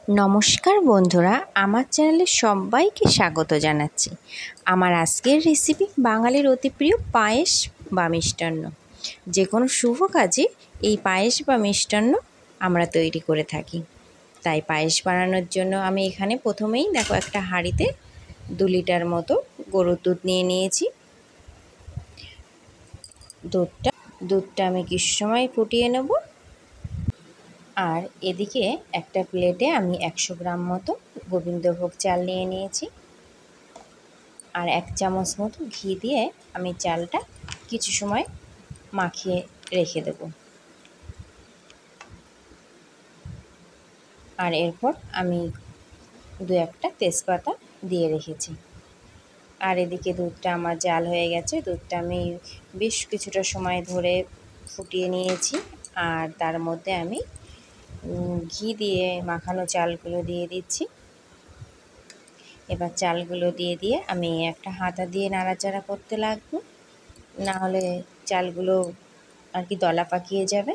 নমস্কার বন্ধুরা, আমার চ্যানেলে সবাইকে স্বাগত জানাচ্ছি। আমার আজকের রেসিপি বাঙালির অতি প্রিয় পায়েস বা মিষ্টান্ন। যে কোনো শুভ কাজে এই পায়েস বা মিষ্টান্ন আমরা তৈরি করে থাকি। তাই পায়েস বানানোর জন্য আমি এখানে প্রথমেই দেখো একটা হাঁড়িতে 2 লিটার মতো গরুর দুধ নিয়ে নিয়েছি। দুধটা আমি কিছু সময় ফুটিয়ে নেব। আর এদিকে একটা প্লেটে আমি 100 গ্রাম মতো গোবিন্দভোগ চাল নিয়ে নিয়েছি। আর 1 চামচ মতো ঘি দিয়ে আমি চালটা কিছু সময় মাখিয়ে রেখে দেব। আর এরপর আমি 2-1টা তেজপাতা দিয়ে রেখেছি। আর এদিকে দুধটা আমার জাল হয়ে গেছে। দুধটা আমি বেশ কিছুটা সময় ধরে ফুটিয়ে নিয়েছি। আর তার মধ্যে আমি ঘি দিয়ে মাখানো চালগুলো দিয়ে দিচ্ছি। এবার চালগুলো দিয়ে আমি একটা হাতা দিয়ে নাড়াচাড়া করতে লাগবো, না হলে চালগুলো আর কি দলা পাকিয়ে যাবে।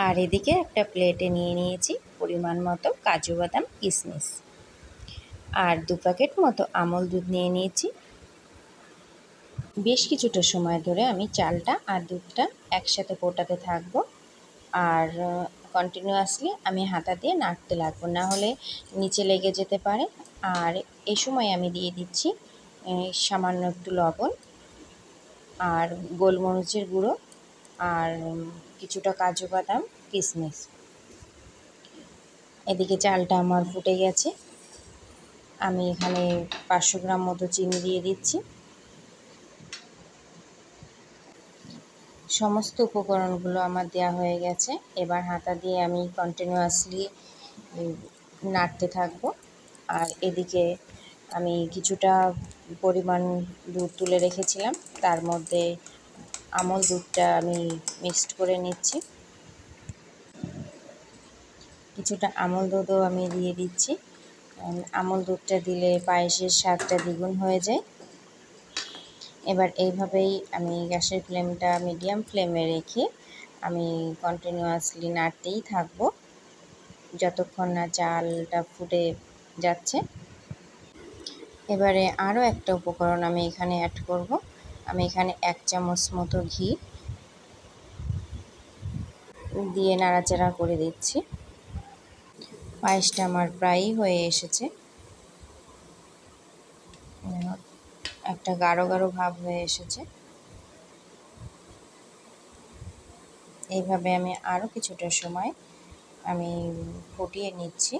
আর এদিকে একটা প্লেটে নিয়ে নিয়েছি পরিমাণ মতো কাজু বাদাম কিশমিশ। আর 2 প্যাকেট মতো আমল দুধ নিয়ে নিয়েছি। বেশ কিছুটা সময় ধরে আমি চালটা আর দুধটা একসাথে ফোটাতে থাকবো। আর কন্টিনিউয়াসলি আমি হাতা দিয়ে নাড়তে লাগবো, না হলে নিচে লেগে যেতে পারে। আর এই সময় আমি দিয়ে দিচ্ছি সামান্য একটু লবণ আর গোলমরিচের গুঁড়ো আর কিছুটা কাজু বাদাম কিশমিশ। এদিকে চালটা আমার ফুটে গেছে। আমি এখানে 500 গ্রাম মতো চিনি দিয়ে দিচ্ছি। সমস্ত উপকরণগুলো আমার দেওয়া হয়ে গেছে। এবার হাতা দিয়ে আমি কন্টিনিউয়াসলি নাড়তে থাকবো। আর এদিকে আমি কিছুটা পরিমাণ দুধ তুলে রেখেছিলাম, তার মধ্যে আমল দুধটা আমি মিক্সড করে নিচ্ছি। কিছুটা আমল দুধও আমি দিয়ে দিচ্ছি। আমল দুধটা দিলে পায়েসের স্বাদটা দ্বিগুণ হয়ে যায়। এবার এইভাবেই আমি গ্যাসের ফ্লেমটা মিডিয়াম ফ্লেমে রেখে আমি কন্টিনিউয়াসলি নাড়তেই থাকবো যতক্ষণ না চালটা ফুটে যাচ্ছে। এবারে আরও একটা উপকরণ আমি এখানে অ্যাড করব। আমি এখানে 1 চামচ মতো ঘি দিয়ে নাড়াচাড়া করে দিচ্ছি। পায়েসটা আমার প্রায়ই হয়ে এসেছে, একটা গাঢ় গাঢ় ভাব হয়ে এসেছে। এইভাবে আমি আরও কিছুটা সময় আমি ফুটিয়ে নিচ্ছি।